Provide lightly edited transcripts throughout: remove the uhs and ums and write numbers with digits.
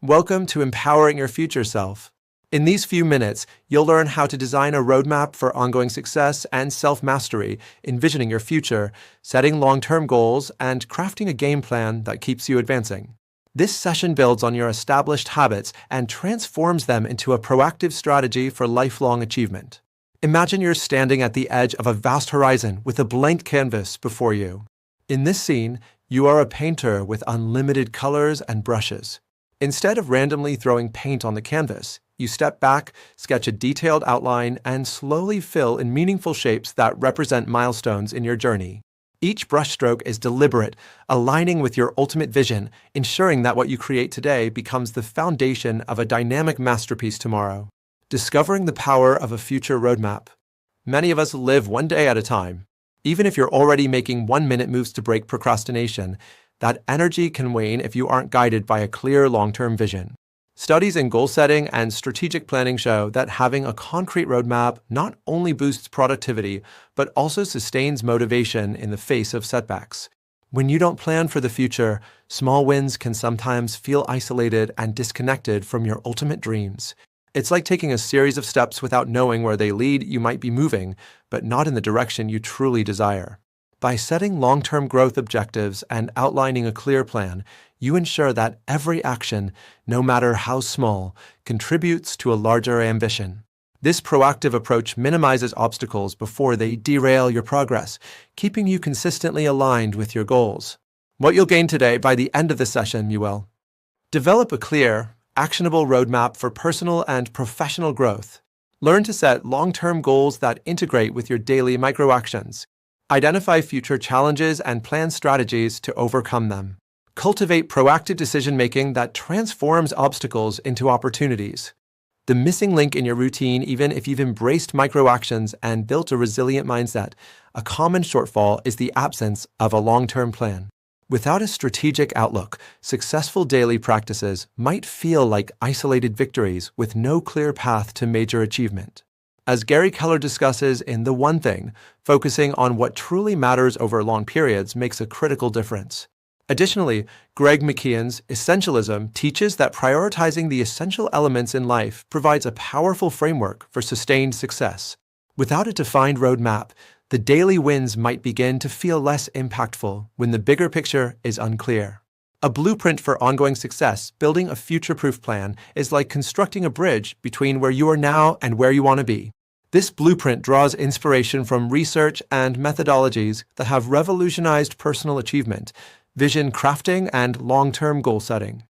Welcome to Empowering Your Future Self. In these few minutes, you'll learn how to design a roadmap for ongoing success and self-mastery, envisioning your future, setting long-term goals, and crafting a game plan that keeps you advancing. This session builds on your established habits and transforms them into a proactive strategy for lifelong achievement. Imagine you're standing at the edge of a vast horizon with a blank canvas before you. In this scene, you are a painter with unlimited colors and brushes. Instead of randomly throwing paint on the canvas, you step back, sketch a detailed outline, and slowly fill in meaningful shapes that represent milestones in your journey. Each brushstroke is deliberate, aligning with your ultimate vision, ensuring that what you create today becomes the foundation of a dynamic masterpiece tomorrow. Discovering the power of a future roadmap. Many of us live one day at a time. Even if you're already making 1-minute moves to break procrastination, that energy can wane if you aren't guided by a clear long-term vision. Studies in goal setting and strategic planning show that having a concrete roadmap not only boosts productivity, but also sustains motivation in the face of setbacks. When you don't plan for the future, small wins can sometimes feel isolated and disconnected from your ultimate dreams. It's like taking a series of steps without knowing where they lead. You might be moving, but not in the direction you truly desire. By setting long-term growth objectives and outlining a clear plan, you ensure that every action, no matter how small, contributes to a larger ambition. This proactive approach minimizes obstacles before they derail your progress, keeping you consistently aligned with your goals. What you'll gain today by the end of the session, you will develop a clear, actionable roadmap for personal and professional growth. Learn to set long-term goals that integrate with your daily microactions. Identify future challenges and plan strategies to overcome them. Cultivate proactive decision-making that transforms obstacles into opportunities. The missing link in your routine, even if you've embraced microactions and built a resilient mindset, a common shortfall is the absence of a long-term plan. Without a strategic outlook, successful daily practices might feel like isolated victories with no clear path to major achievement. As Gary Keller discusses in The One Thing, focusing on what truly matters over long periods makes a critical difference. Additionally, Greg McKeown's Essentialism teaches that prioritizing the essential elements in life provides a powerful framework for sustained success. Without a defined roadmap, the daily wins might begin to feel less impactful when the bigger picture is unclear. A blueprint for ongoing success, building a future-proof plan, is like constructing a bridge between where you are now and where you want to be. This blueprint draws inspiration from research and methodologies that have revolutionized personal achievement, vision crafting, and long-term goal setting.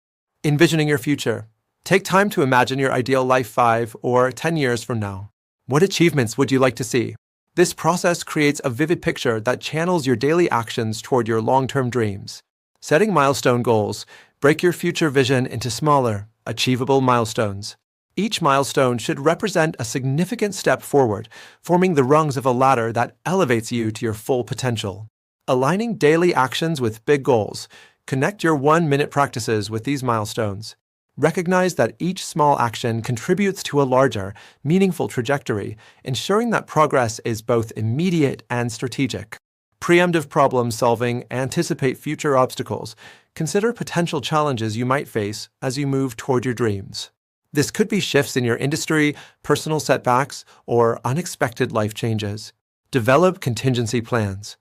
Envisioning your future. Take time to imagine your ideal life 5 or 10 years from now. What achievements would you like to see? This process creates a vivid picture that channels your daily actions toward your long-term dreams. Setting milestone goals. Break your future vision into smaller, achievable milestones. Each milestone should represent a significant step forward, forming the rungs of a ladder that elevates you to your full potential. Aligning daily actions with big goals. Connect your 1-minute practices with these milestones. Recognize that each small action contributes to a larger, meaningful trajectory, ensuring that progress is both immediate and strategic. Preemptive problem solving. Anticipate future obstacles. Consider potential challenges you might face as you move toward your dreams. This could be shifts in your industry, personal setbacks, or unexpected life changes. Develop contingency plans.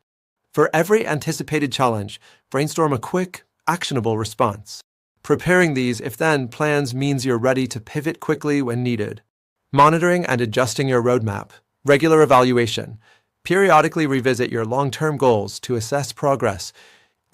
For every anticipated challenge, brainstorm a quick, actionable response. Preparing these if-then plans means you're ready to pivot quickly when needed. Monitoring and adjusting your roadmap. Regular evaluation. Periodically revisit your long-term goals to assess progress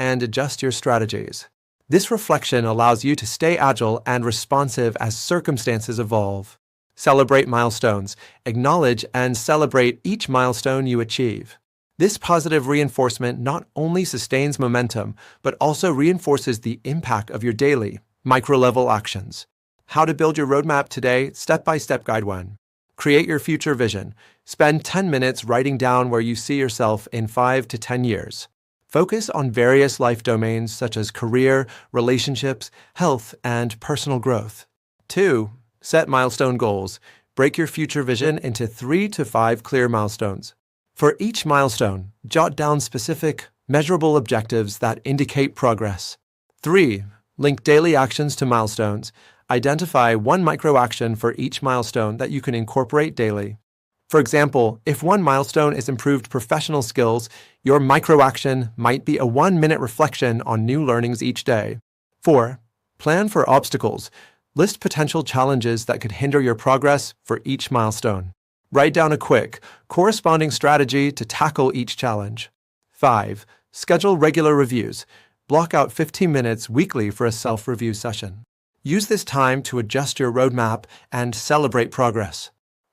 and adjust your strategies. This reflection allows you to stay agile and responsive as circumstances evolve. Celebrate milestones. Acknowledge and celebrate each milestone you achieve. This positive reinforcement not only sustains momentum, but also reinforces the impact of your daily, micro-level actions. How to build your roadmap today, step-by-step guide 1. Create your future vision. Spend 10 minutes writing down where you see yourself in 5 to 10 years. Focus on various life domains such as career, relationships, health, and personal growth. 2. Set milestone goals. Break your future vision into 3 to 5 clear milestones. For each milestone, jot down specific, measurable objectives that indicate progress. 3. Link daily actions to milestones. Identify one micro action for each milestone that you can incorporate daily. For example, if one milestone is improved professional skills, your micro action might be a 1-minute reflection on new learnings each day. 4. Plan for obstacles. List potential challenges that could hinder your progress for each milestone. Write down a quick, corresponding strategy to tackle each challenge. 5. Schedule regular reviews. Block out 15 minutes weekly for a self-review session. Use this time to adjust your roadmap and celebrate progress.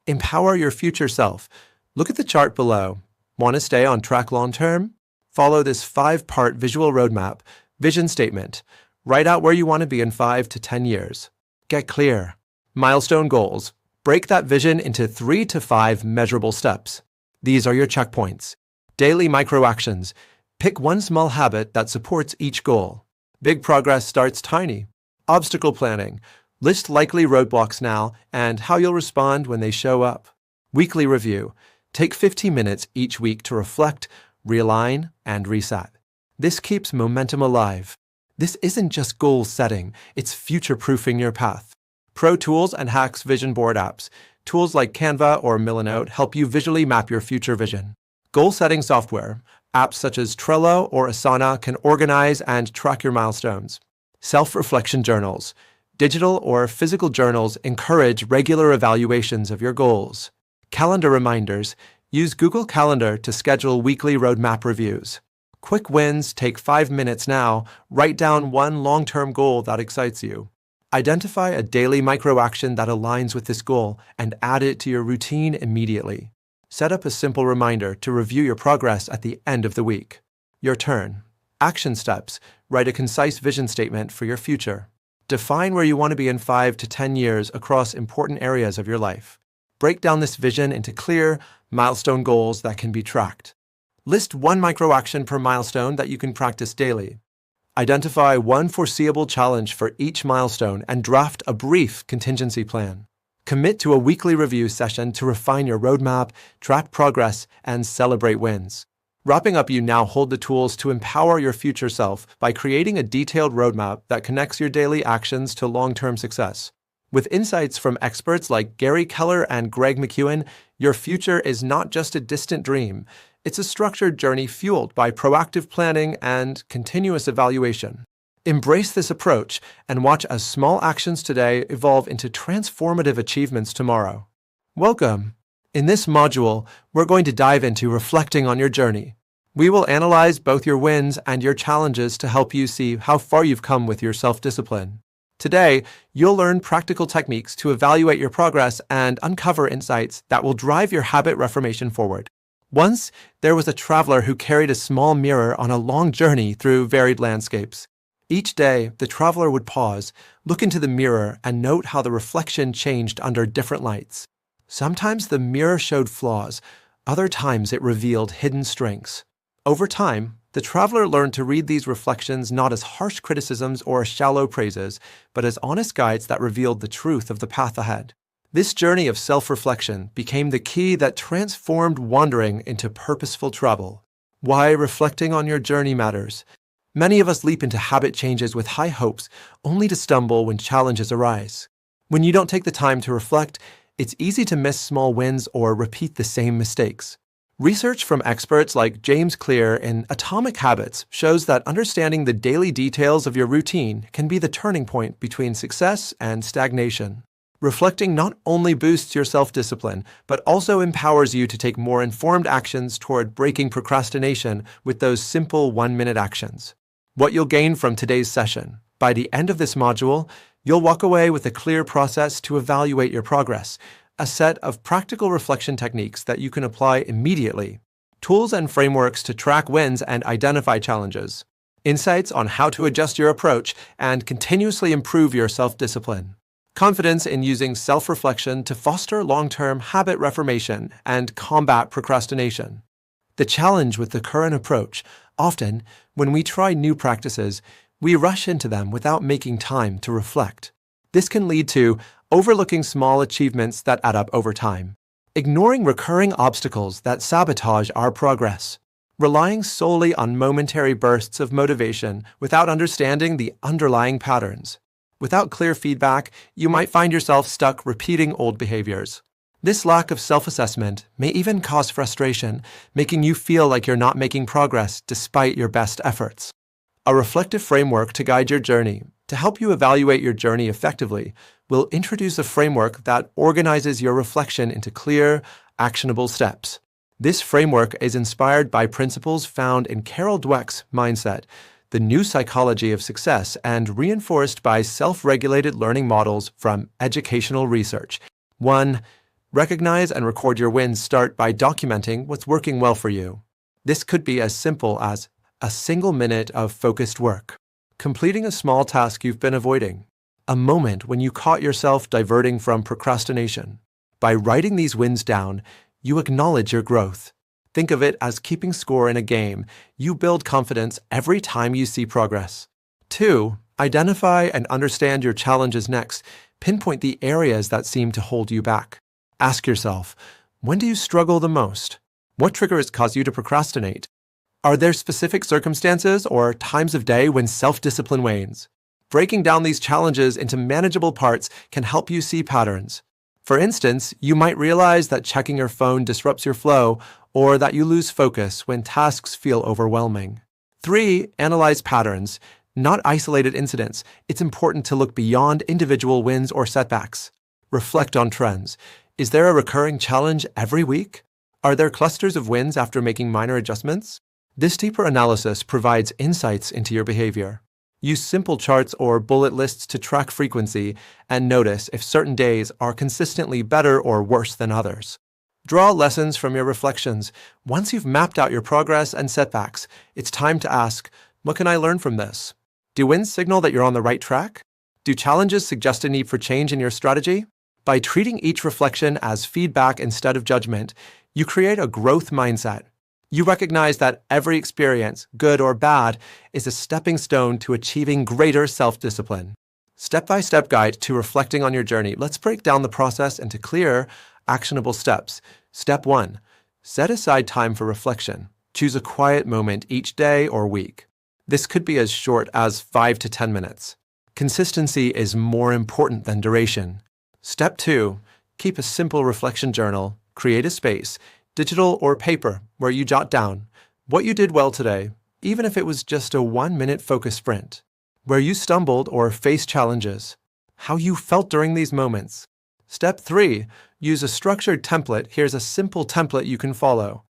Empower your future self. Look at the chart below. Want to stay on track long-term? Follow this 5-part visual roadmap, vision statement. Write out where you want to be in 5 to 10 years. Get clear. Milestone goals. Break that vision into 3 to 5 measurable steps. These are your checkpoints. Daily micro actions. Pick one small habit that supports each goal. Big progress starts tiny. Obstacle planning. List likely roadblocks now and how you'll respond when they show up. Weekly review. Take 15 minutes each week to reflect, realign, and reset. This keeps momentum alive. This isn't just goal setting, it's future-proofing your path. Pro tools and hacks vision board apps. Tools like Canva or Milanote help you visually map your future vision. Goal-setting software. Apps such as Trello or Asana can organize and track your milestones. Self-reflection journals. Digital or physical journals encourage regular evaluations of your goals. Calendar reminders. Use Google Calendar to schedule weekly roadmap reviews. Quick wins take 5 minutes now. Write down one long-term goal that excites you. Identify a daily micro-action that aligns with this goal and add it to your routine immediately. Set up a simple reminder to review your progress at the end of the week. Your turn. Action steps. Write a concise vision statement for your future. Define where you want to be in 5 to 10 years across important areas of your life. Break down this vision into clear, milestone goals that can be tracked. List one micro action per milestone that you can practice daily. Identify one foreseeable challenge for each milestone and draft a brief contingency plan. Commit to a weekly review session to refine your roadmap, track progress, and celebrate wins. Wrapping up, you now hold the tools to empower your future self by creating a detailed roadmap that connects your daily actions to long-term success. With insights from experts like Gary Keller and Greg McKeown, your future is not just a distant dream. It's a structured journey fueled by proactive planning and continuous evaluation. Embrace this approach and watch as small actions today evolve into transformative achievements tomorrow. Welcome! In this module, we're going to dive into reflecting on your journey. We will analyze both your wins and your challenges to help you see how far you've come with your self-discipline. Today, you'll learn practical techniques to evaluate your progress and uncover insights that will drive your habit reformation forward. Once, there was a traveler who carried a small mirror on a long journey through varied landscapes. Each day, the traveler would pause, look into the mirror, and note how the reflection changed under different lights. Sometimes the mirror showed flaws, other times it revealed hidden strengths. Over time, the traveler learned to read these reflections not as harsh criticisms or shallow praises, but as honest guides that revealed the truth of the path ahead. This journey of self-reflection became the key that transformed wandering into purposeful travel. Why reflecting on your journey matters. Many of us leap into habit changes with high hopes, only to stumble when challenges arise. When you don't take the time to reflect, it's easy to miss small wins or repeat the same mistakes. Research from experts like James Clear in Atomic Habits shows that understanding the daily details of your routine can be the turning point between success and stagnation. Reflecting not only boosts your self-discipline, but also empowers you to take more informed actions toward breaking procrastination with those simple 1-minute actions. What you'll gain from today's session. By the end of this module, you'll walk away with a clear process to evaluate your progress, a set of practical reflection techniques that you can apply immediately, tools and frameworks to track wins and identify challenges, insights on how to adjust your approach and continuously improve your self-discipline, confidence in using self-reflection to foster long-term habit reformation and combat procrastination. The challenge with the current approach, often, when we try new practices, we rush into them without making time to reflect. This can lead to overlooking small achievements that add up over time, ignoring recurring obstacles that sabotage our progress. relying solely on momentary bursts of motivation without understanding the underlying patterns. Without clear feedback, you might find yourself stuck repeating old behaviors. This lack of self-assessment may even cause frustration, making you feel like you're not making progress despite your best efforts. A reflective framework to guide your journey, to help you evaluate your journey effectively, will introduce a framework that organizes your reflection into clear, actionable steps. This framework is inspired by principles found in Carol Dweck's mindset, the new psychology of success, and reinforced by self-regulated learning models from educational research. 1. Recognize and record your wins. Start by documenting what's working well for you. This could be as simple as a single minute of focused work, completing a small task you've been avoiding, a moment when you caught yourself diverting from procrastination. By writing these wins down, you acknowledge your growth. Think of it as keeping score in a game. You build confidence every time you see progress. 2. Identify and understand your challenges next. Pinpoint the areas that seem to hold you back. Ask yourself, when do you struggle the most? What triggers cause you to procrastinate? Are there specific circumstances or times of day when self-discipline wanes? Breaking down these challenges into manageable parts can help you see patterns. For instance, you might realize that checking your phone disrupts your flow, or that you lose focus when tasks feel overwhelming. 3. Analyze patterns, not isolated incidents. It's important to look beyond individual wins or setbacks. Reflect on trends. Is there a recurring challenge every week? Are there clusters of wins after making minor adjustments? This deeper analysis provides insights into your behavior. Use simple charts or bullet lists to track frequency and notice if certain days are consistently better or worse than others. Draw lessons from your reflections. Once you've mapped out your progress and setbacks, it's time to ask, what can I learn from this? Do wins signal that you're on the right track? Do challenges suggest a need for change in your strategy? By treating each reflection as feedback instead of judgment, you create a growth mindset. You recognize that every experience, good or bad, is a stepping stone to achieving greater self-discipline. Step-by-step guide to reflecting on your journey. Let's break down the process into clear, actionable steps. Step 1. Set aside time for reflection. Choose a quiet moment each day or week. This could be as short as 5 to 10 minutes. Consistency is more important than duration. Step 2. Keep a simple reflection journal. Create a space, digital or paper, where you jot down what you did well today, even if it was just a 1-minute focus sprint, where you stumbled or faced challenges, how you felt during these moments. Step 3. Use a structured template. Here's a simple template you can follow.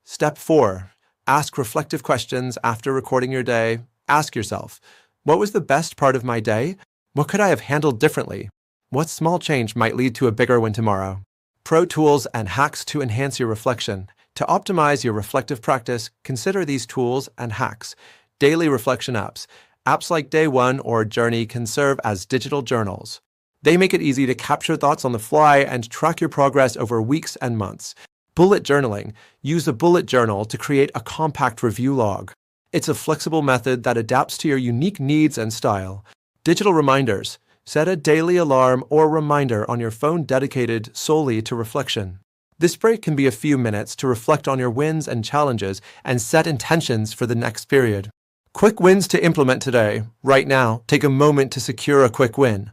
Step 4. Ask reflective questions after recording your day. Ask yourself, what was the best part of my day? What could I have handled differently? What small change might lead to a bigger win tomorrow? Pro tools and hacks to enhance your reflection. To optimize your reflective practice, consider these tools and hacks. Daily reflection apps. Apps like Day One or Journey can serve as digital journals. They make it easy to capture thoughts on the fly and track your progress over weeks and months. Bullet journaling. Use a bullet journal to create a compact review log. It's a flexible method that adapts to your unique needs and style. Digital reminders. Set a daily alarm or reminder on your phone dedicated solely to reflection. This break can be a few minutes to reflect on your wins and challenges and set intentions for the next period. Quick wins to implement today. Right now, take a moment to secure a quick win.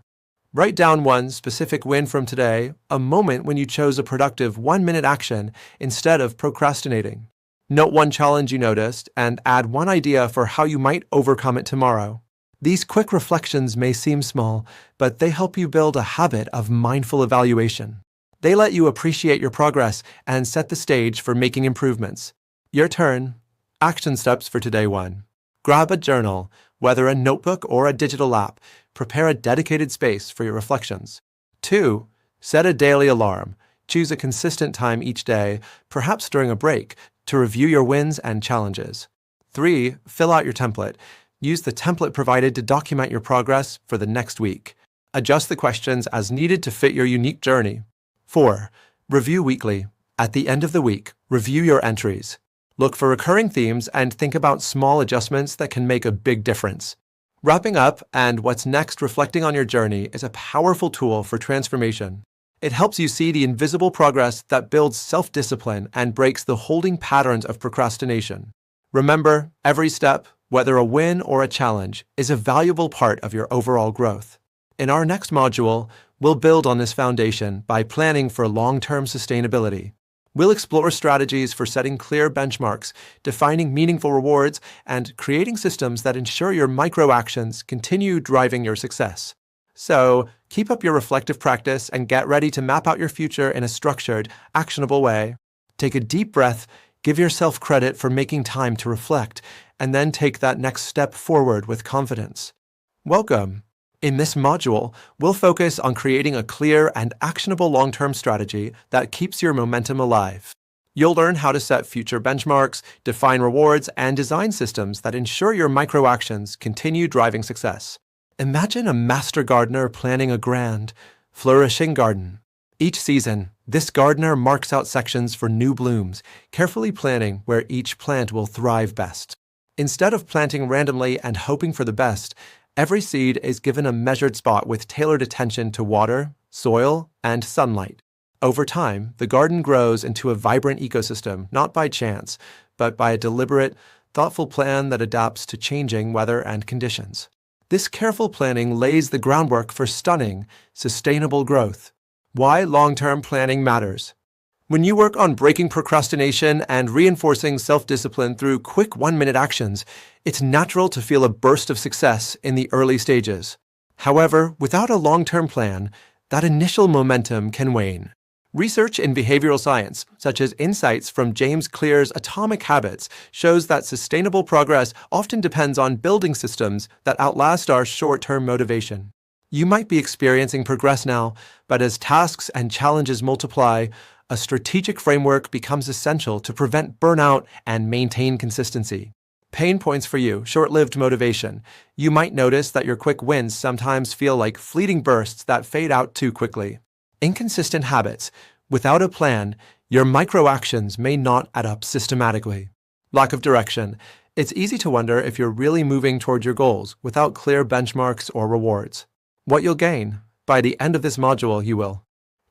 Write down one specific win from today, a moment when you chose a productive 1-minute action instead of procrastinating. Note one challenge you noticed and add one idea for how you might overcome it tomorrow. These quick reflections may seem small, but they help you build a habit of mindful evaluation. They let you appreciate your progress and set the stage for making improvements. Your turn. Action steps for today 1. Grab a journal, whether a notebook or a digital app. Prepare a dedicated space for your reflections. 2. Set a daily alarm. Choose a consistent time each day, perhaps during a break, to review your wins and challenges. 3. Fill out your template. Use the template provided to document your progress for the next week. Adjust the questions as needed to fit your unique journey. 4. Review weekly. At the end of the week, review your entries. Look for recurring themes and think about small adjustments that can make a big difference. Wrapping up and what's next, reflecting on your journey is a powerful tool for transformation. It helps you see the invisible progress that builds self-discipline and breaks the holding patterns of procrastination. Remember, every step, whether a win or a challenge, is a valuable part of your overall growth. In our next module, we'll build on this foundation by planning for long-term sustainability. We'll explore strategies for setting clear benchmarks, defining meaningful rewards, and creating systems that ensure your micro-actions continue driving your success. So, keep up your reflective practice and get ready to map out your future in a structured, actionable way. Take a deep breath, give yourself credit for making time to reflect, and then take that next step forward with confidence. Welcome! In this module, we'll focus on creating a clear and actionable long-term strategy that keeps your momentum alive. You'll learn how to set future benchmarks, define rewards, and design systems that ensure your micro-actions continue driving success. Imagine a master gardener planning a grand, flourishing garden. Each season, this gardener marks out sections for new blooms, carefully planning where each plant will thrive best. Instead of planting randomly and hoping for the best, every seed is given a measured spot with tailored attention to water, soil, and sunlight. Over time, the garden grows into a vibrant ecosystem, not by chance, but by a deliberate, thoughtful plan that adapts to changing weather and conditions. This careful planning lays the groundwork for stunning, sustainable growth. Why long-term planning matters. When you work on breaking procrastination and reinforcing self-discipline through quick one-minute actions, it's natural to feel a burst of success in the early stages. However, without a long-term plan, that initial momentum can wane. Research in behavioral science, such as insights from James Clear's Atomic Habits, shows that sustainable progress often depends on building systems that outlast our short-term motivation. You might be experiencing progress now, but as tasks and challenges multiply, a strategic framework becomes essential to prevent burnout and maintain consistency. Pain points for you, short-lived motivation. You might notice that your quick wins sometimes feel like fleeting bursts that fade out too quickly. Inconsistent habits. Without a plan, your micro-actions may not add up systematically. Lack of direction. It's easy to wonder if you're really moving toward your goals without clear benchmarks or rewards. What you'll gain. By the end of this module, you will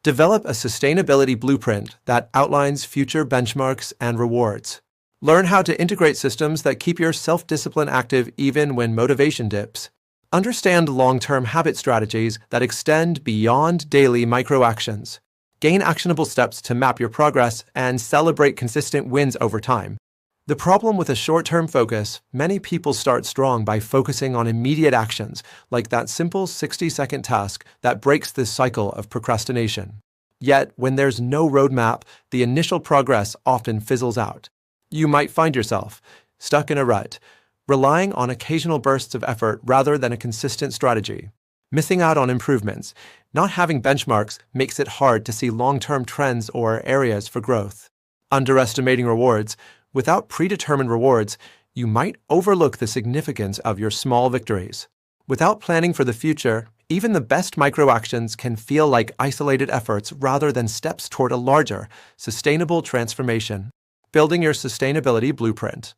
develop a sustainability blueprint that outlines future benchmarks and rewards. Learn how to integrate systems that keep your self-discipline active even when motivation dips. Understand long-term habit strategies that extend beyond daily micro-actions. Gain actionable steps to map your progress and celebrate consistent wins over time. The problem with a short-term focus, many people start strong by focusing on immediate actions, like that simple 60-second task that breaks this cycle of procrastination. Yet, when there's no roadmap, the initial progress often fizzles out. You might find yourself stuck in a rut, relying on occasional bursts of effort rather than a consistent strategy. Missing out on improvements, not having benchmarks makes it hard to see long-term trends or areas for growth. Underestimating rewards. Without predetermined rewards, you might overlook the significance of your small victories. Without planning for the future, even the best micro-actions can feel like isolated efforts rather than steps toward a larger, sustainable transformation. Building your sustainability blueprint.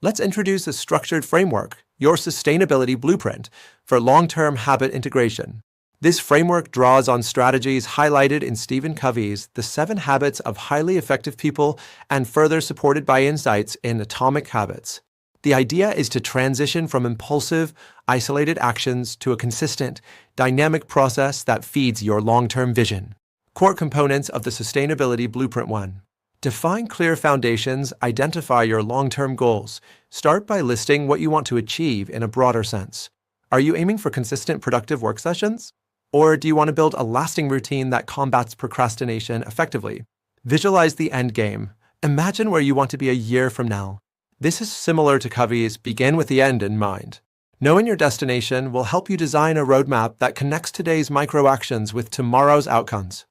Let's introduce a structured framework, your sustainability blueprint, for long-term habit integration. This framework draws on strategies highlighted in Stephen Covey's The 7 Habits of Highly Effective People and further supported by insights in Atomic Habits. The idea is to transition from impulsive, isolated actions to a consistent, dynamic process that feeds your long-term vision. Core components of the Sustainability Blueprint 1. Define clear foundations, identify your long-term goals. Start by listing what you want to achieve in a broader sense. Are you aiming for consistent productive work sessions? Or do you want to build a lasting routine that combats procrastination effectively? Visualize the end game. Imagine where you want to be a year from now. This is similar to Covey's Begin with the End in mind. Knowing your destination will help you design a roadmap that connects today's micro-actions with tomorrow's outcomes.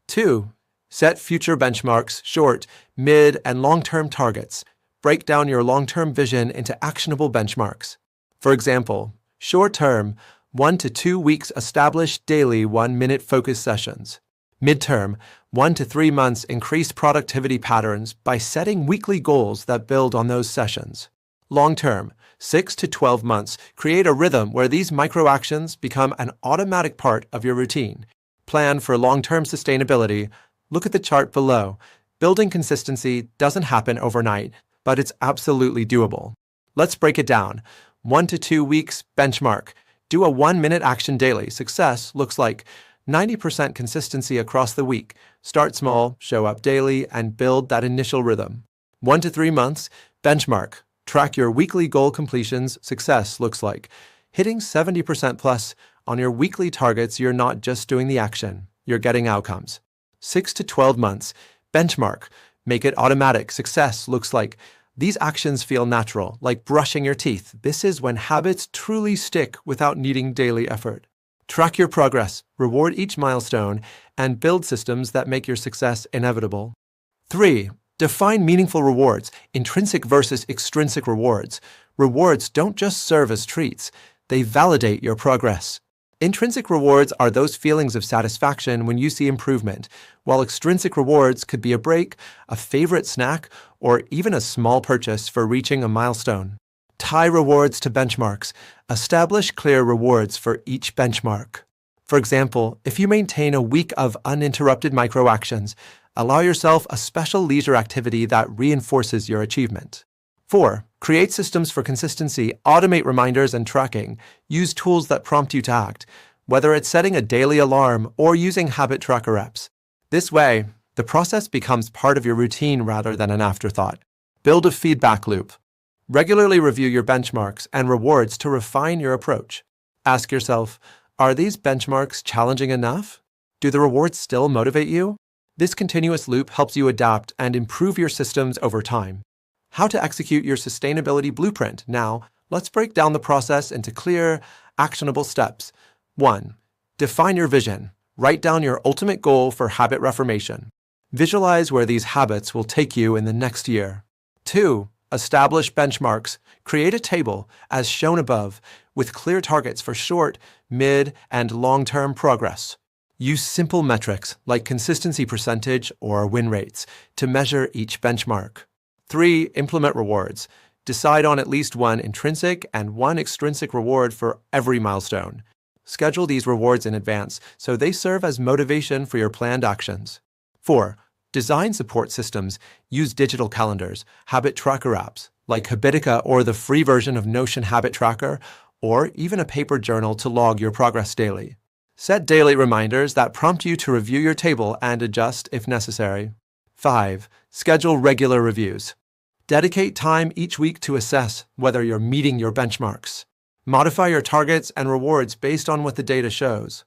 2. Set future benchmarks, short, mid, and long-term targets. Break down your long-term vision into actionable benchmarks. For example, short-term, 1 to 2 weeks established daily 1-minute focus sessions. Midterm, 1 to 3 months increased productivity patterns by setting weekly goals that build on those sessions. Long-term, 6 to 12 months, create a rhythm where these micro-actions become an automatic part of your routine. Plan for long-term sustainability. Look at the chart below. Building consistency doesn't happen overnight, but it's absolutely doable. Let's break it down. 1 to 2 weeks benchmark. Do a 1-minute action daily. Success looks like 90% consistency across the week. Start small, show up daily, and build that initial rhythm. 1 to 3 months benchmark. Track your weekly goal completions. Success looks like hitting 70% plus on your weekly targets. You're not just doing the action, you're getting outcomes. 6 to 12 months benchmark. Make it automatic. Success looks like these actions feel natural, like brushing your teeth. This is when habits truly stick without needing daily effort. Track your progress, reward each milestone, and build systems that make your success inevitable. 3. Define meaningful rewards, intrinsic versus extrinsic rewards. Rewards don't just serve as treats, they validate your progress. Intrinsic rewards are those feelings of satisfaction when you see improvement, while extrinsic rewards could be a break, a favorite snack, or even a small purchase for reaching a milestone. Tie rewards to benchmarks. Establish clear rewards for each benchmark. For example, if you maintain a week of uninterrupted microactions, allow yourself a special leisure activity that reinforces your achievement. 4. Create systems for consistency. Automate reminders and tracking. Use tools that prompt you to act, whether it's setting a daily alarm or using habit tracker apps. This way, the process becomes part of your routine rather than an afterthought. Build a feedback loop. Regularly review your benchmarks and rewards to refine your approach. Ask yourself, are these benchmarks challenging enough? Do the rewards still motivate you? This continuous loop helps you adapt and improve your systems over time. How to execute your sustainability blueprint. Now, let's break down the process into clear, actionable steps. 1. Define your vision. Write down your ultimate goal for habit reformation. Visualize where these habits will take you in the next year. 2. Establish benchmarks. Create a table, as shown above, with clear targets for short, mid, and long-term progress. Use simple metrics like consistency percentage or win rates to measure each benchmark. 3. Implement rewards. Decide on at least one intrinsic and one extrinsic reward for every milestone. Schedule these rewards in advance so they serve as motivation for your planned actions. 4. Design support systems. Use digital calendars, habit tracker apps like Habitica or the free version of Notion Habit Tracker, or even a paper journal to log your progress daily. Set daily reminders that prompt you to review your table and adjust if necessary. 5. Schedule regular reviews. Dedicate time each week to assess whether you're meeting your benchmarks. Modify your targets and rewards based on what the data shows.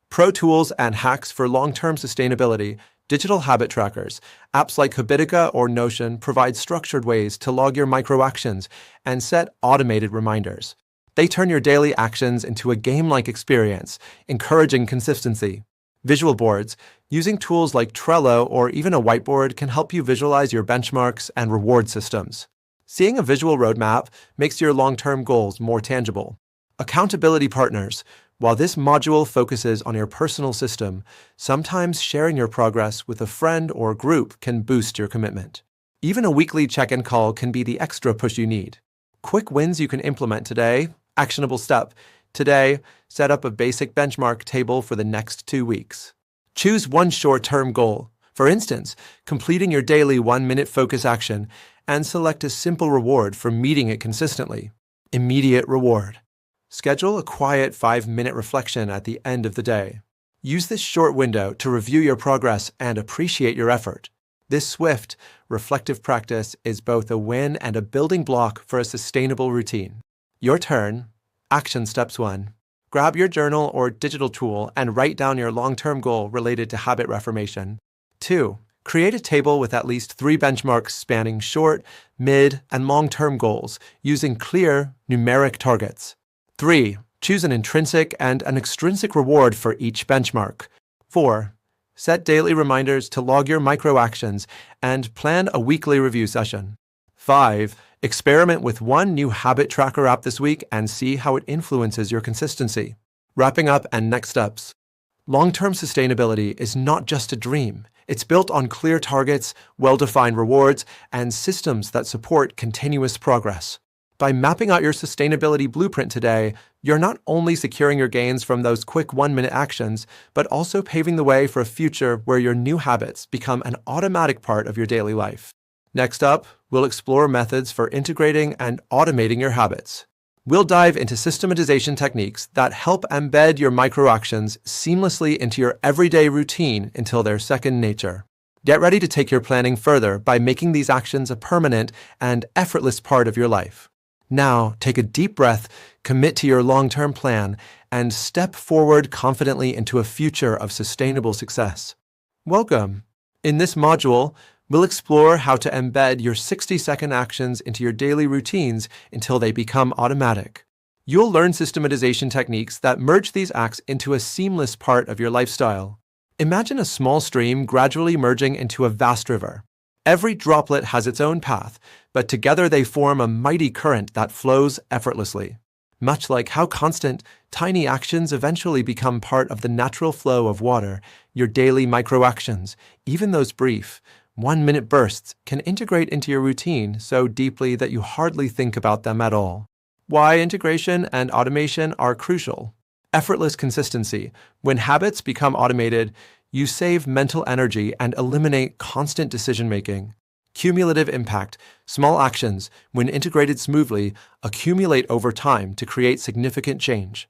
Pro tools and hacks for long-term sustainability. Digital habit trackers, apps like Habitica or Notion provide structured ways to log your microactions and set automated reminders. They turn your daily actions into a game-like experience, encouraging consistency. Visual boards, using tools like Trello or even a whiteboard can help you visualize your benchmarks and reward systems. Seeing a visual roadmap makes your long-term goals more tangible. Accountability partners. While this module focuses on your personal system, sometimes sharing your progress with a friend or group can boost your commitment. Even a weekly check-in call can be the extra push you need. Quick wins you can implement today. Actionable step. Today, set up a basic benchmark table for the next 2 weeks. Choose one short-term goal. For instance, completing your daily 1-minute focus action, and select a simple reward for meeting it consistently. Immediate reward. Schedule a quiet 5-minute reflection at the end of the day. Use this short window to review your progress and appreciate your effort. This swift, reflective practice is both a win and a building block for a sustainable routine. Your turn. Action steps 1. Grab your journal or digital tool and write down your long-term goal related to habit reformation. 2. Create a table with at least 3 benchmarks spanning short, mid, and long-term goals using clear, numeric targets. 3. Choose an intrinsic and an extrinsic reward for each benchmark. 4. Set daily reminders to log your microactions and plan a weekly review session. 5. Experiment with one new habit tracker app this week and see how it influences your consistency. Wrapping up and next steps. Long-term sustainability is not just a dream. It's built on clear targets, well-defined rewards, and systems that support continuous progress. By mapping out your sustainability blueprint today, you're not only securing your gains from those quick 1-minute actions, but also paving the way for a future where your new habits become an automatic part of your daily life. Next up, we'll explore methods for integrating and automating your habits. We'll dive into systematization techniques that help embed your microactions seamlessly into your everyday routine until they're second nature. Get ready to take your planning further by making these actions a permanent and effortless part of your life. Now, take a deep breath, commit to your long-term plan, and step forward confidently into a future of sustainable success. Welcome! In this module, we'll explore how to embed your 60-second actions into your daily routines until they become automatic. You'll learn systematization techniques that merge these acts into a seamless part of your lifestyle. Imagine a small stream gradually merging into a vast river. Every droplet has its own path, but together they form a mighty current that flows effortlessly. Much like how constant, tiny actions eventually become part of the natural flow of water, your daily microactions, even those brief, 1-minute bursts, can integrate into your routine so deeply that you hardly think about them at all. Why integration and automation are crucial. Effortless consistency. When habits become automated, you save mental energy and eliminate constant decision-making. Cumulative impact. Small actions, when integrated smoothly, accumulate over time to create significant change.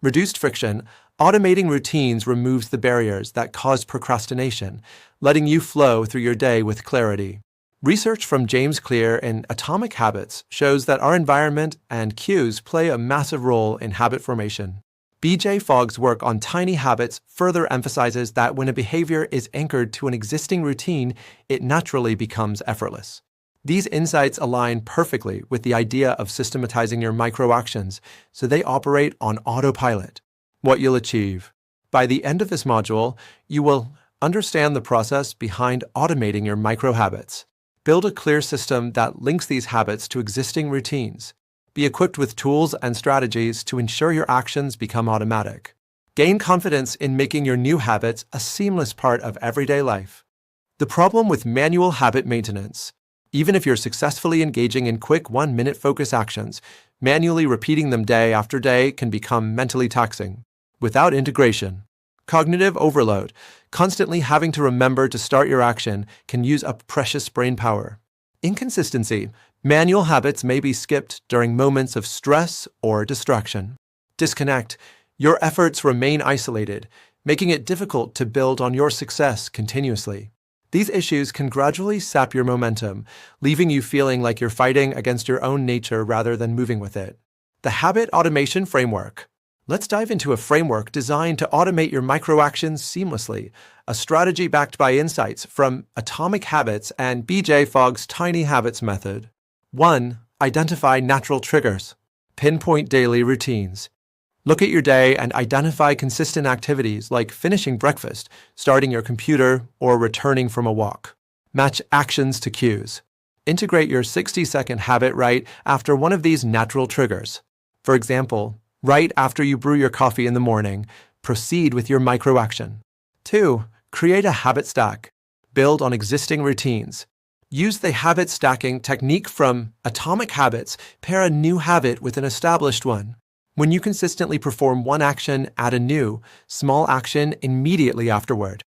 Reduced friction. Automating routines removes the barriers that cause procrastination, letting you flow through your day with clarity. Research from James Clear in Atomic Habits shows that our environment and cues play a massive role in habit formation. B.J. Fogg's work on tiny habits further emphasizes that when a behavior is anchored to an existing routine, it naturally becomes effortless. These insights align perfectly with the idea of systematizing your microactions so they operate on autopilot. What you'll achieve. By the end of this module, you will understand the process behind automating your micro-habits. Build a clear system that links these habits to existing routines. Be equipped with tools and strategies to ensure your actions become automatic. Gain confidence in making your new habits a seamless part of everyday life. The problem with manual habit maintenance. Even if you're successfully engaging in quick 1-minute focus actions, manually repeating them day after day can become mentally taxing. Without integration. Cognitive overload. Constantly having to remember to start your action can use up precious brain power. Inconsistency. Manual habits may be skipped during moments of stress or distraction. Disconnect. Your efforts remain isolated, making it difficult to build on your success continuously. These issues can gradually sap your momentum, leaving you feeling like you're fighting against your own nature rather than moving with it. The Habit Automation Framework. Let's dive into a framework designed to automate your microactions seamlessly, a strategy backed by insights from Atomic Habits and B.J. Fogg's Tiny Habits method. 1. Identify natural triggers. Pinpoint daily routines. Look at your day and identify consistent activities like finishing breakfast, starting your computer, or returning from a walk. Match actions to cues. Integrate your 60-second habit right after one of these natural triggers. For example, right after you brew your coffee in the morning, proceed with your microaction. 2. Create a habit stack. Build on existing routines. Use the habit stacking technique from Atomic Habits. Pair a new habit with an established one. When you consistently perform one action, add a new, small action immediately afterward.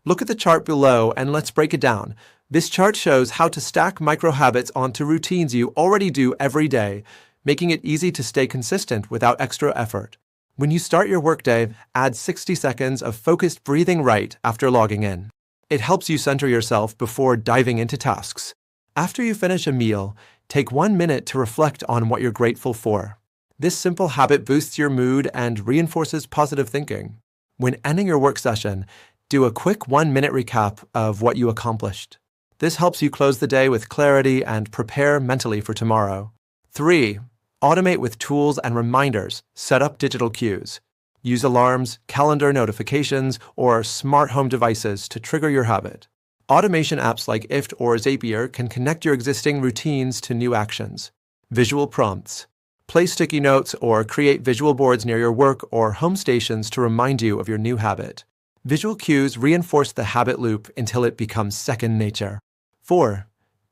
Look at the chart below and let's break it down. This chart shows how to stack micro-habits onto routines you already do every day, making it easy to stay consistent without extra effort. When you start your workday, add 60 seconds of focused breathing right after logging in. It helps you center yourself before diving into tasks. After you finish a meal, take 1 minute to reflect on what you're grateful for. This simple habit boosts your mood and reinforces positive thinking. When ending your work session, do a quick 1-minute recap of what you accomplished. This helps you close the day with clarity and prepare mentally for tomorrow. 3. Automate with tools and reminders. Set up digital cues. Use alarms, calendar notifications, or smart home devices to trigger your habit. Automation apps like Ift or Zapier can connect your existing routines to new actions. Visual prompts. Place sticky notes or create visual boards near your work or home stations to remind you of your new habit. Visual cues reinforce the habit loop until it becomes second nature. 4.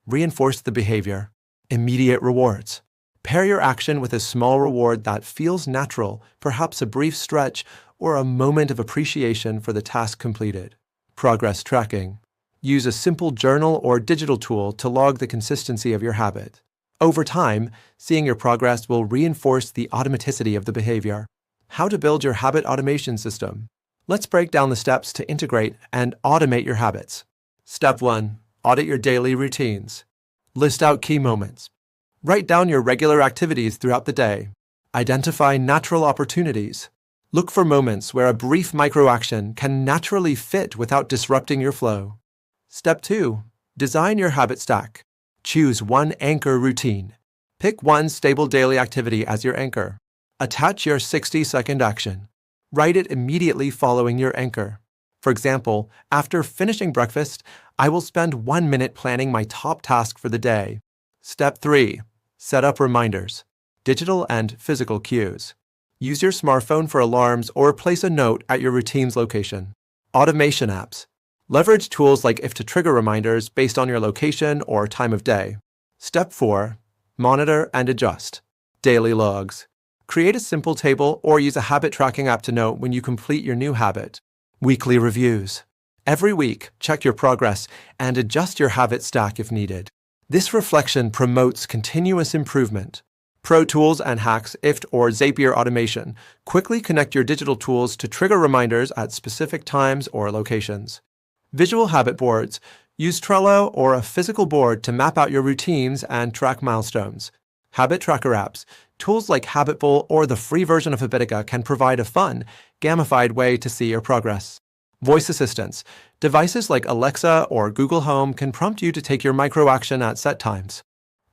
Reinforce the behavior. Immediate rewards. Pair your action with a small reward that feels natural, perhaps a brief stretch or a moment of appreciation for the task completed. Progress tracking. Use a simple journal or digital tool to log the consistency of your habit. Over time, seeing your progress will reinforce the automaticity of the behavior. How to build your habit automation system. Let's break down the steps to integrate and automate your habits. Step 1. Audit your daily routines. List out key moments. Write down your regular activities throughout the day. Identify natural opportunities. Look for moments where a brief micro-action can naturally fit without disrupting your flow. Step 2. Design your habit stack. Choose one anchor routine. Pick one stable daily activity as your anchor. Attach your 60-second action. Write it immediately following your anchor. For example, after finishing breakfast, I will spend 1 minute planning my top task for the day. Step 3. Set up reminders. Digital and physical cues. Use your smartphone for alarms or place a note at your routine's location. Automation apps. Leverage tools like if to trigger reminders based on your location or time of day. Step 4. Monitor and adjust. Daily logs. Create a simple table or use a habit tracking app to note when you complete your new habit. Weekly reviews. Every week, check your progress and adjust your habit stack if needed. This reflection promotes continuous improvement. Pro tools and hacks, IFT or Zapier automation, quickly connect your digital tools to trigger reminders at specific times or locations. Visual habit boards. Use Trello or a physical board to map out your routines and track milestones. Habit tracker apps. Tools like Habitful or the free version of Habitica can provide a fun, gamified way to see your progress. Voice assistants. Devices like Alexa or Google Home can prompt you to take your micro-action at set times.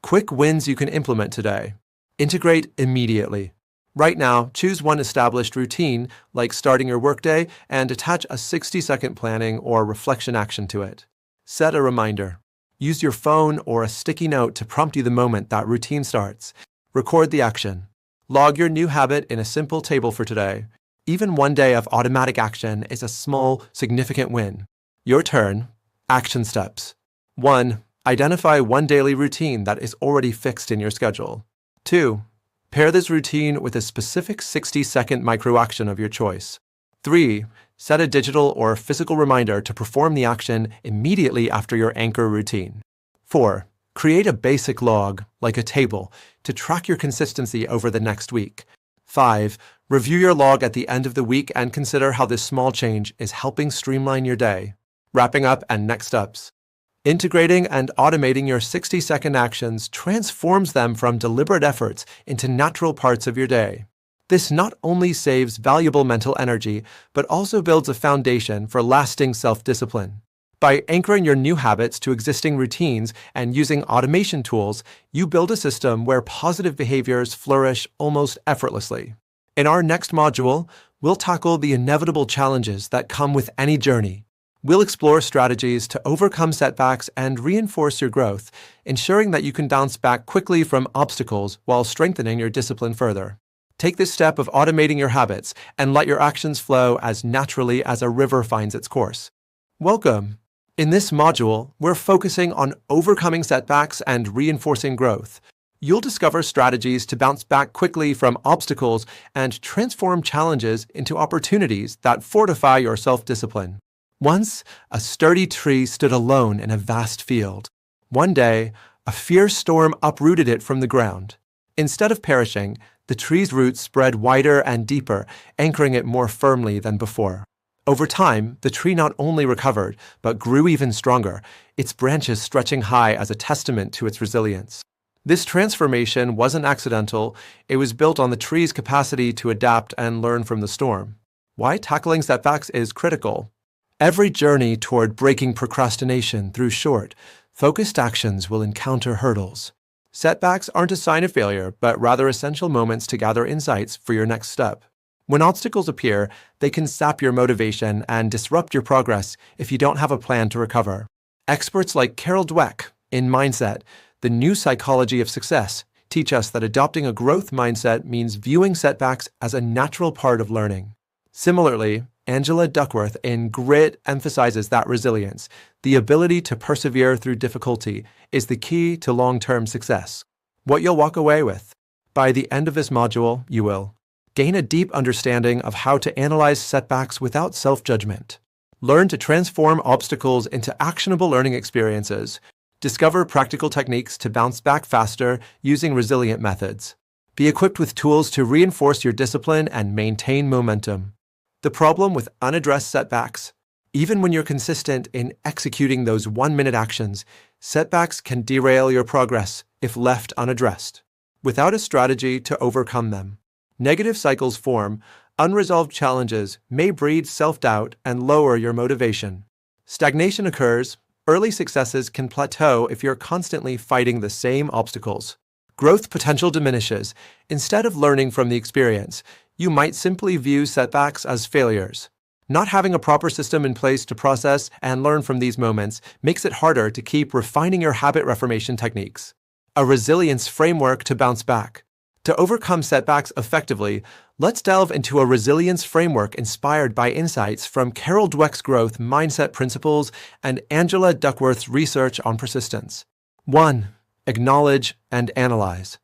Quick wins you can implement today. Integrate immediately. Right now, choose one established routine, like starting your workday, and attach a 60-second planning or reflection action to it. Set a reminder. Use your phone or a sticky note to prompt you the moment that routine starts. Record the action. Log your new habit in a simple table for today. Even 1 day of automatic action is a small, significant win. Your turn. Action steps. 1. Identify one daily routine that is already fixed in your schedule. 2. Pair this routine with a specific 60-second micro-action of your choice. 3. Set a digital or physical reminder to perform the action immediately after your anchor routine. 4. Create a basic log, like a table, to track your consistency over the next week. 5. Review your log at the end of the week and consider how this small change is helping streamline your day. Wrapping up and next steps. Integrating and automating your 60-second actions transforms them from deliberate efforts into natural parts of your day. This not only saves valuable mental energy, but also builds a foundation for lasting self-discipline. By anchoring your new habits to existing routines and using automation tools, you build a system where positive behaviors flourish almost effortlessly. In our next module, we'll tackle the inevitable challenges that come with any journey. We'll explore strategies to overcome setbacks and reinforce your growth, ensuring that you can bounce back quickly from obstacles while strengthening your discipline further. Take this step of automating your habits and let your actions flow as naturally as a river finds its course. Welcome! In this module, we're focusing on overcoming setbacks and reinforcing growth. You'll discover strategies to bounce back quickly from obstacles and transform challenges into opportunities that fortify your self-discipline. Once, a sturdy tree stood alone in a vast field. One day, a fierce storm uprooted it from the ground. Instead of perishing, the tree's roots spread wider and deeper, anchoring it more firmly than before. Over time, the tree not only recovered, but grew even stronger, its branches stretching high as a testament to its resilience. This transformation wasn't accidental, it was built on the tree's capacity to adapt and learn from the storm. Why tackling setbacks is critical. Every journey toward breaking procrastination through short, focused actions will encounter hurdles. Setbacks aren't a sign of failure, but rather essential moments to gather insights for your next step. When obstacles appear, they can sap your motivation and disrupt your progress if you don't have a plan to recover. Experts like Carol Dweck, in Mindset, The New Psychology of Success, teach us that adopting a growth mindset means viewing setbacks as a natural part of learning. Similarly, Angela Duckworth in Grit emphasizes that resilience, the ability to persevere through difficulty, is the key to long-term success. What you'll walk away with. By the end of this module, you will gain a deep understanding of how to analyze setbacks without self-judgment, Learn to transform obstacles into actionable learning experiences. Discover practical techniques to bounce back faster using resilient methods. Be equipped with tools to reinforce your discipline and maintain momentum. The problem with unaddressed setbacks: even when you're consistent in executing those 1-minute actions, setbacks can derail your progress if left unaddressed, without a strategy to overcome them. Negative cycles form. Unresolved challenges may breed self-doubt and lower your motivation. Stagnation occurs. Early successes can plateau if you're constantly fighting the same obstacles. Growth potential diminishes. Instead of learning from the experience, you might simply view setbacks as failures. Not having a proper system in place to process and learn from these moments makes it harder to keep refining your habit reformation techniques. A resilience framework to bounce back. To overcome setbacks effectively, let's delve into a resilience framework inspired by insights from Carol Dweck's growth mindset principles and Angela Duckworth's research on persistence. 1. Acknowledge and analyze.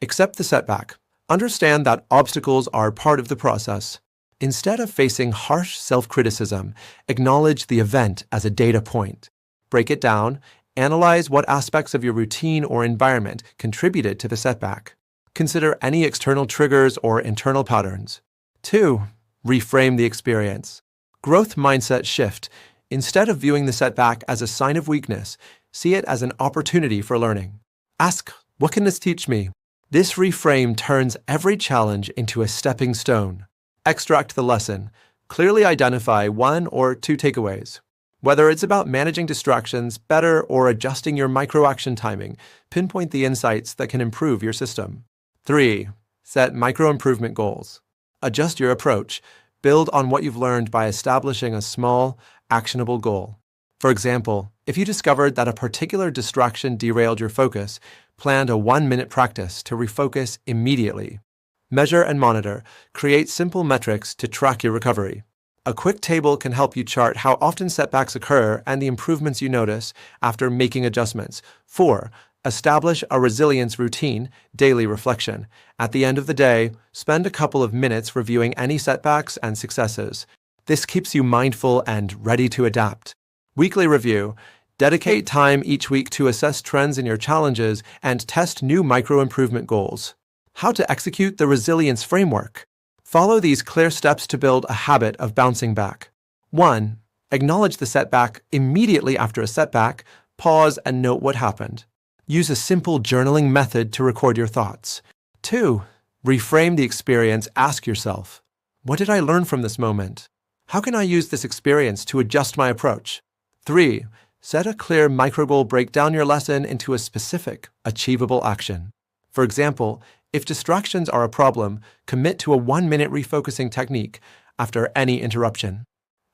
Accept the setback. Understand that obstacles are part of the process. Instead of facing harsh self-criticism, acknowledge the event as a data point. Break it down. Analyze what aspects of your routine or environment contributed to the setback. Consider any external triggers or internal patterns. 2. Reframe the experience. Growth mindset shift. Instead of viewing the setback as a sign of weakness, see it as an opportunity for learning. Ask, what can this teach me? This reframe turns every challenge into a stepping stone. Extract the lesson. Clearly identify 1 or 2 takeaways. Whether it's about managing distractions better or adjusting your micro-action timing, pinpoint the insights that can improve your system. 3. Set micro-improvement goals. Adjust your approach. Build on what you've learned by establishing a small, actionable goal. For example, if you discovered that a particular distraction derailed your focus, plan a 1-minute practice to refocus immediately. Measure and monitor. Create simple metrics to track your recovery. A quick table can help you chart how often setbacks occur and the improvements you notice after making adjustments. 4. Establish a resilience routine, daily reflection. At the end of the day, spend a couple of minutes reviewing any setbacks and successes. This keeps you mindful and ready to adapt. Weekly review. Dedicate time each week to assess trends in your challenges and test new micro-improvement goals. How to execute the resilience framework. Follow these clear steps to build a habit of bouncing back. 1. Acknowledge the setback immediately after a setback. Pause and note what happened. Use a simple journaling method to record your thoughts. 2. Reframe the experience. Ask yourself, what did I learn from this moment? How can I use this experience to adjust my approach? 3. Set a clear micro-goal. Break down your lesson into a specific, achievable action. For example, if distractions are a problem, commit to a 1-minute refocusing technique after any interruption.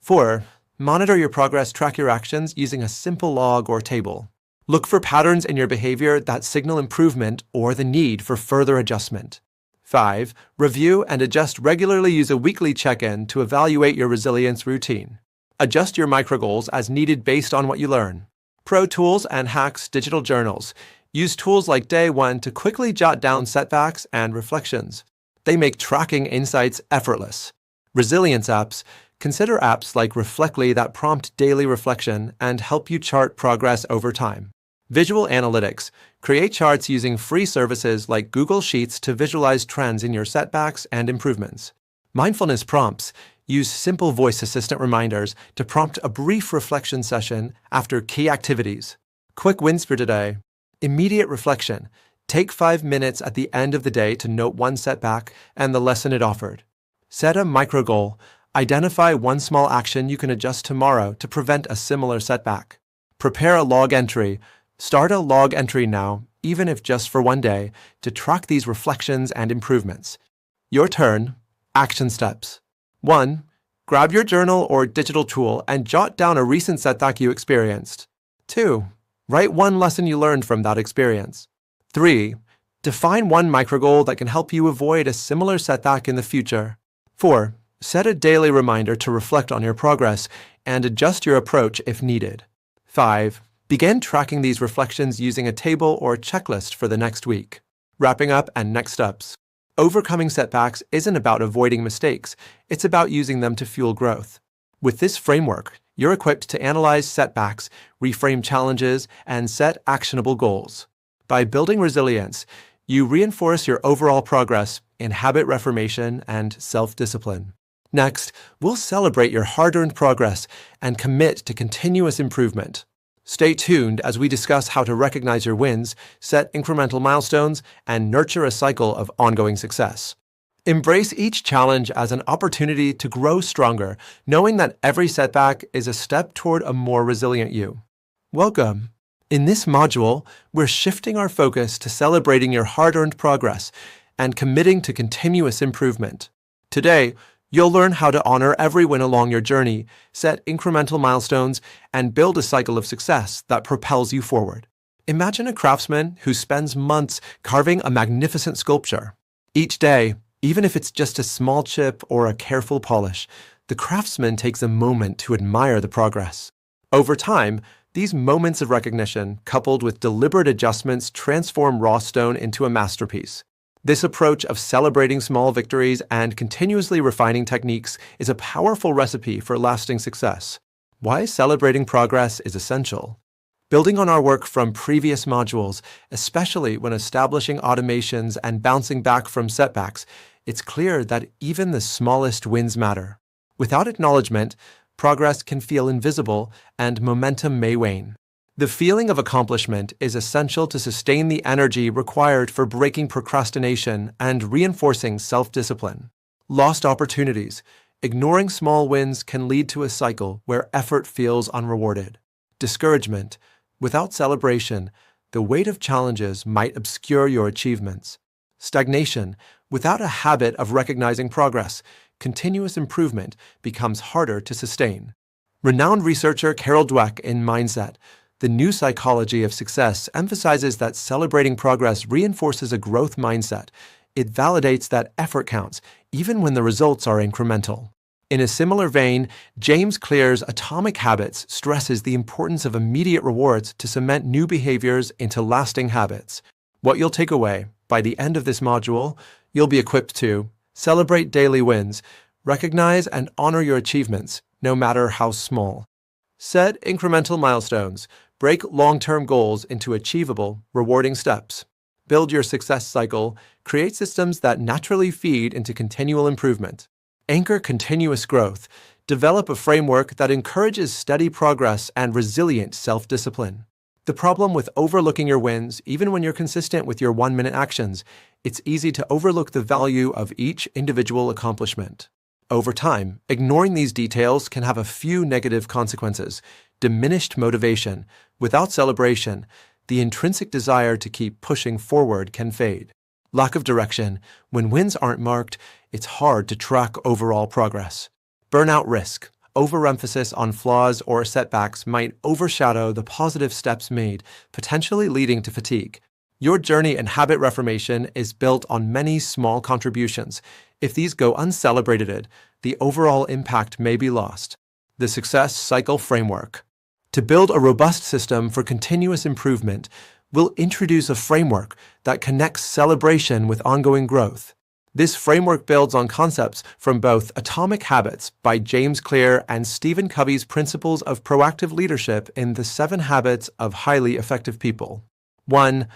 4. Monitor your progress. Track your actions using a simple log or table. Look for patterns in your behavior that signal improvement or the need for further adjustment. 5. Review and adjust regularly. Use a weekly check-in to evaluate your resilience routine. Adjust your micro-goals as needed based on what you learn. Pro tools and hacks. Digital journals. Use tools like Day 1 to quickly jot down setbacks and reflections. They make tracking insights effortless. Resilience apps. Consider apps like Reflectly that prompt daily reflection and help you chart progress over time. Visual analytics. Create charts using free services like Google Sheets to visualize trends in your setbacks and improvements. Mindfulness prompts. Use simple voice assistant reminders to prompt a brief reflection session after key activities. Quick wins for today. Immediate reflection. Take 5 minutes at the end of the day to note one setback and the lesson it offered. Set a micro goal. Identify one small action you can adjust tomorrow to prevent a similar setback. Prepare a log entry. Start a log entry now, even if just for 1 day, to track these reflections and improvements. Your turn. Action steps. 1. Grab your journal or digital tool and jot down a recent setback you experienced. 2. Write one lesson you learned from that experience. 3. Define one microgoal that can help you avoid a similar setback in the future. 4. Set a daily reminder to reflect on your progress and adjust your approach if needed. 5. Begin tracking these reflections using a table or checklist for the next week. Wrapping up and next steps. Overcoming setbacks isn't about avoiding mistakes, it's about using them to fuel growth. With this framework, you're equipped to analyze setbacks, reframe challenges, and set actionable goals. By building resilience, you reinforce your overall progress in habit reformation and self-discipline. Next, we'll celebrate your hard-earned progress and commit to continuous improvement. Stay tuned as we discuss how to recognize your wins, set incremental milestones, and nurture a cycle of ongoing success. Embrace each challenge as an opportunity to grow stronger, knowing that every setback is a step toward a more resilient you. Welcome. In this module, we're shifting our focus to celebrating your hard-earned progress and committing to continuous improvement. Today, you'll learn how to honor every win along your journey, set incremental milestones, and build a cycle of success that propels you forward. Imagine a craftsman who spends months carving a magnificent sculpture. Each day, even if it's just a small chip or a careful polish, the craftsman takes a moment to admire the progress. Over time, these moments of recognition, coupled with deliberate adjustments, transform raw stone into a masterpiece. This approach of celebrating small victories and continuously refining techniques is a powerful recipe for lasting success. Why celebrating progress is essential. Building on our work from previous modules, especially when establishing automations and bouncing back from setbacks, it's clear that even the smallest wins matter. Without acknowledgement, progress can feel invisible and momentum may wane. The feeling of accomplishment is essential to sustain the energy required for breaking procrastination and reinforcing self-discipline. Lost opportunities. Ignoring small wins can lead to a cycle where effort feels unrewarded. Discouragement. Without celebration, the weight of challenges might obscure your achievements. Stagnation. Without a habit of recognizing progress, continuous improvement becomes harder to sustain. Renowned researcher Carol Dweck in Mindset, The New Psychology of Success, emphasizes that celebrating progress reinforces a growth mindset. It validates that effort counts, even when the results are incremental. In a similar vein, James Clear's Atomic Habits stresses the importance of immediate rewards to cement new behaviors into lasting habits. What you'll take away: by the end of this module, you'll be equipped to celebrate daily wins, recognize and honor your achievements, no matter how small. Set incremental milestones, break long-term goals into achievable, rewarding steps. Build your success cycle, create systems that naturally feed into continual improvement. Anchor continuous growth, develop a framework that encourages steady progress and resilient self-discipline. The problem with overlooking your wins, even when you're consistent with your 1-minute actions, it's easy to overlook the value of each individual accomplishment. Over time, ignoring these details can have a few negative consequences. Diminished motivation. Without celebration, the intrinsic desire to keep pushing forward can fade. Lack of direction. When wins aren't marked, it's hard to track overall progress. Burnout risk. Overemphasis on flaws or setbacks might overshadow the positive steps made, potentially leading to fatigue. Your journey in habit reformation is built on many small contributions. If these go uncelebrated, the overall impact may be lost. The Success Cycle Framework. To build a robust system for continuous improvement, we'll introduce a framework that connects celebration with ongoing growth. This framework builds on concepts from both Atomic Habits by James Clear and Stephen Covey's Principles of Proactive Leadership in The 7 Habits of Highly Effective People. 1.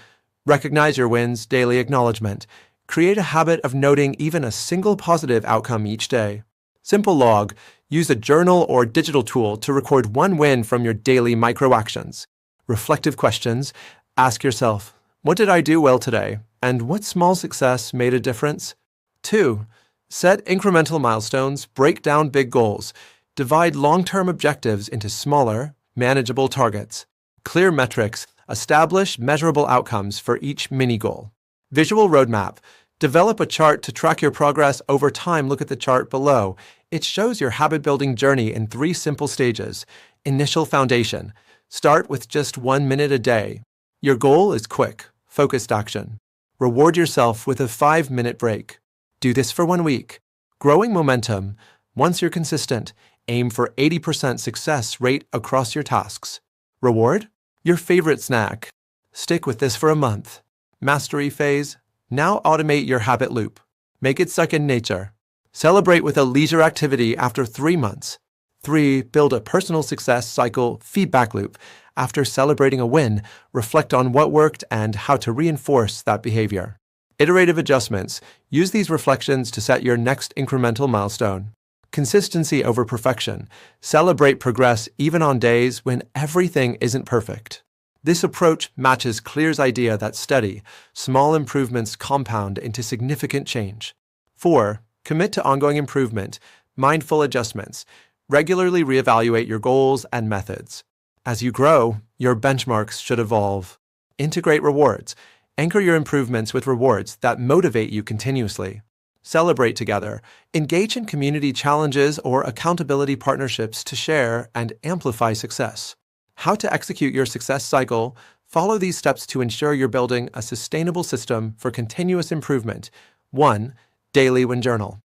Recognize your wins, daily acknowledgement. Create a habit of noting even a single positive outcome each day. Simple log. Use a journal or digital tool to record one win from your daily micro-actions. Reflective questions. Ask yourself, what did I do well today? And what small success made a difference? 2. Set incremental milestones, break down big goals. Divide long-term objectives into smaller, manageable targets. Clear metrics. Establish measurable outcomes for each mini-goal. Visual roadmap. Develop a chart to track your progress over time. Look at the chart below. It shows your habit-building journey in 3 simple stages. Initial foundation. Start with just 1 minute a day. Your goal is quick, focused action. Reward yourself with a 5-minute break. Do this for 1 week. Growing momentum. Once you're consistent, aim for 80% success rate across your tasks. Reward? Your favorite snack. Stick with this for a month. Mastery phase. Now automate your habit loop. Make it second nature. Celebrate with a leisure activity after 3 months. 3. Build a personal success cycle feedback loop. After celebrating a win, reflect on what worked and how to reinforce that behavior. Iterative adjustments. Use these reflections to set your next incremental milestone. Consistency over perfection. Celebrate progress even on days when everything isn't perfect. This approach matches Clear's idea that steady, small improvements compound into significant change. 4. Commit to ongoing improvement, mindful adjustments. Regularly reevaluate your goals and methods. As you grow, your benchmarks should evolve. Integrate rewards. Anchor your improvements with rewards that motivate you continuously. Celebrate together. Engage in community challenges or accountability partnerships to share and amplify success. How to execute your success cycle. Follow these steps to ensure you're building a sustainable system for continuous improvement. 1. Daily Win Journal.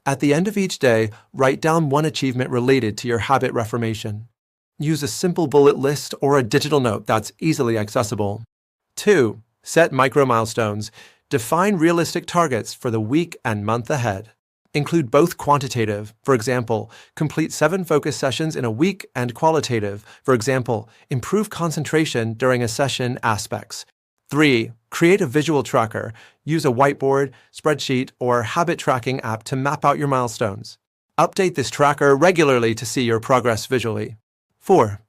At the end of each day, write down one achievement related to your habit reformation. Use a simple bullet list or a digital note that's easily accessible. 2. Set micro milestones. Define realistic targets for the week and month ahead. Include both quantitative, for example, complete 7 focus sessions in a week, and qualitative, for example, improve concentration during a session aspects. 3. Create a visual tracker. Use a whiteboard, spreadsheet, or habit tracking app to map out your milestones. Update this tracker regularly to see your progress visually. 4.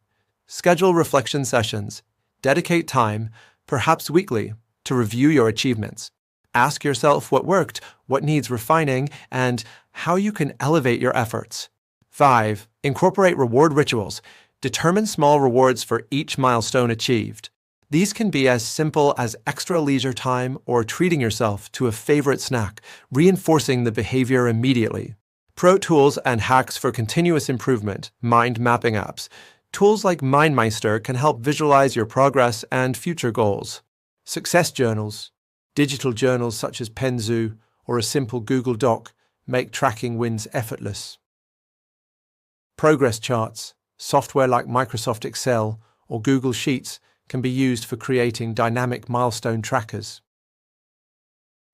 Schedule reflection sessions. Dedicate time, perhaps weekly, to review your achievements. Ask yourself what worked, what needs refining, and how you can elevate your efforts. 5. Incorporate reward rituals. Determine small rewards for each milestone achieved. These can be as simple as extra leisure time or treating yourself to a favorite snack, reinforcing the behavior immediately. Pro tools and hacks for continuous improvement, mind mapping apps. Tools like MindMeister can help visualize your progress and future goals. Success journals. Digital journals such as Penzu or a simple Google Doc make tracking wins effortless. Progress charts. Software like Microsoft Excel or Google Sheets can be used for creating dynamic milestone trackers.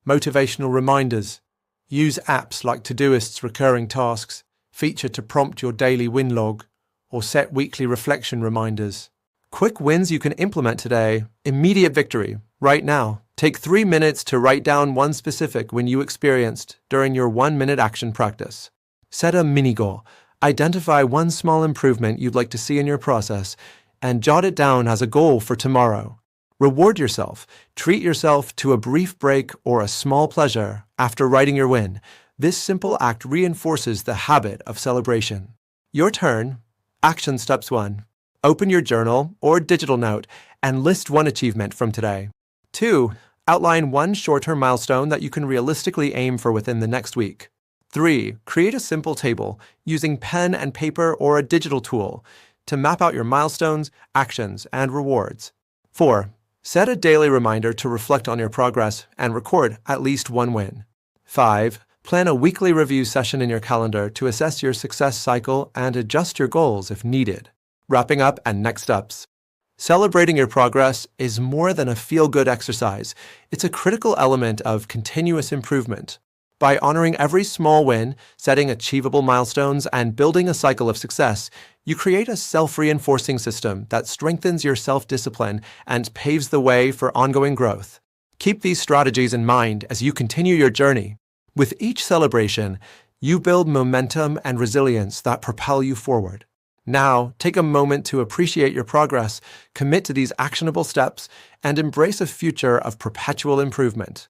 Motivational reminders. Use apps like Todoist's recurring tasks, feature to prompt your daily win log, or set weekly reflection reminders. Quick wins you can implement today. Immediate victory, right now. Take 3 minutes to write down one specific win you experienced during your 1-minute action practice. Set a mini goal. Identify one small improvement you'd like to see in your process and jot it down as a goal for tomorrow. Reward yourself. Treat yourself to a brief break or a small pleasure after writing your win. This simple act reinforces the habit of celebration. Your turn. Action steps 1. Open your journal or digital note and list one achievement from today. 2. Outline one short-term milestone that you can realistically aim for within the next week. 3. Create a simple table using pen and paper or a digital tool to map out your milestones, actions, and rewards. 4. Set a daily reminder to reflect on your progress and record at least one win. 5. Plan a weekly review session in your calendar to assess your success cycle and adjust your goals if needed. Wrapping up and next steps. Celebrating your progress is more than a feel-good exercise. It's a critical element of continuous improvement. By honoring every small win, setting achievable milestones, and building a cycle of success, you create a self-reinforcing system that strengthens your self-discipline and paves the way for ongoing growth. Keep these strategies in mind as you continue your journey. With each celebration, you build momentum and resilience that propel you forward. Now, take a moment to appreciate your progress, commit to these actionable steps, and embrace a future of perpetual improvement.